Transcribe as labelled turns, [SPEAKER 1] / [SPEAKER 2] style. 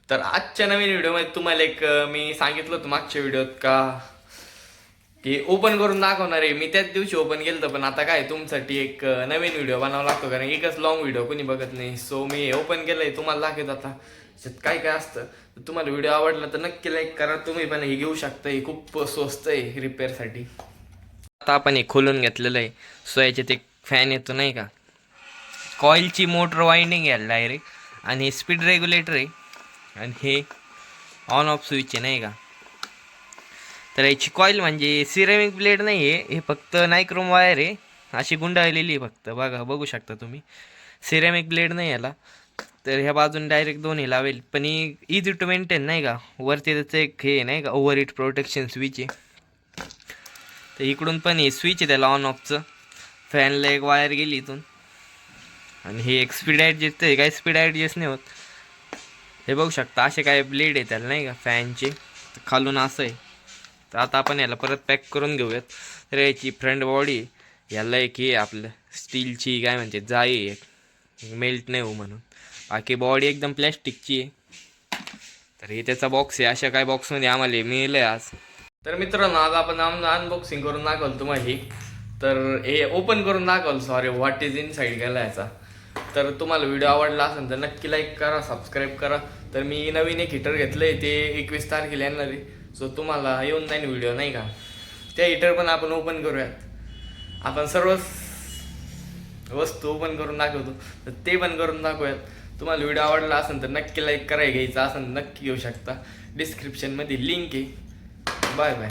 [SPEAKER 1] तर आजच्या नवीन व्हिडिओमध्ये तुम्हाला एक मी सांगितलं होतं मागच्या व्हिडिओत का की ओपन करून दाखवणार आहे. मी त्याच दिवशी ओपन केलं होतं, पण आता काय तुमच्यासाठी एक नवीन व्हिडिओ बनावा लागतो कारण एकच लॉंग व्हिडिओ कोणी बघत नाही. सो मी ओपन केलंय, तुम्हाला दाखवत आता त्याच्यात काय काय असतं. तुम्हाला व्हिडिओ आवडला तर नक्की लाईक करा. तुम्ही पण हे घेऊ शकता, हे खूप स्वस्त आहे रिपेअरसाठी. आता आपण हे खोलून घेतलेलं आहे. सो याच्यात एक फॅन येतो नाही का, कॉईलची मोटर वाइंडिंग आहे डायरेक्ट, आणि स्पीड रेग्युलेटर आहे, आणि हे ऑन ऑफ स्विच आहे नाही का. तर याची कॉईल म्हणजे सिरेमिक ब्लेड नाही आहे, हे फक्त नायक्रोम वायर आहे, अशी गुंडाळलेली आहे फक्त. बघा, बघू शकता तुम्ही, सिरेमिक ब्लेड नाही याला. तर ह्या बाजून डायरेक्ट दोन्ही लावेल, पण ही इझी टू मेंटेन नाही का. वरती त्याचं एक हे नाही का ओव्हर हिट प्रोटेक्शन स्विच आहे. तर इकडून पण हे स्विच आहे त्याला ऑन ऑफचं. फॅनला एक वायर गेली इथून, आणि हे एक स्पीड ॲडजस्ट आहे, काही स्पीड ॲडजस्ट नाही होत. हे बघू शकता असे काय ब्लेड आहे त्याला नाही का फॅनचे. खालून असं आहे. तर आता आपण याला परत पॅक करून घेऊयात. तर याची फ्रंट बॉडी, याला एक हे आपलं स्टीलची काय म्हणते जाळी आहे, मेल्ट नाही हो म्हणून. बाकी बॉडी एकदम प्लॅस्टिकची आहे. तर हे त्याचा बॉक्स आहे. अशा काय बॉक्समध्ये आम्हाला मिळलं आहे आज. तर मित्रांनो, आज आपण अनबॉक्सिंग करून दाखवलं तुम्हाला ही. तर हे ओपन करून दाखवलं, sorry, what is in side गेला याचा. तर तुम्हाला व्हिडिओ आवडला असेल तर नक्की लाईक करा, सबस्क्राईब करा. तर मी नवीन एक हीटर घेतलं आहे, ते 21 तारखेला येणार आहे. सो तुम्हाला येऊन जाईन व्हिडिओ नाही का. त्या हीटर पण आपण ओपन करूयात. आपण सर्व वस्तू ओपन करून दाखवतो, तर ते पण करून दाखवूयात. तुम्हाला व्हिडिओ आवडला असेल तर नक्की लाईक करा. घ्यायचा असेल तर नक्की घेऊ शकता, डिस्क्रिप्शनमध्ये लिंक आहे. Bye bye.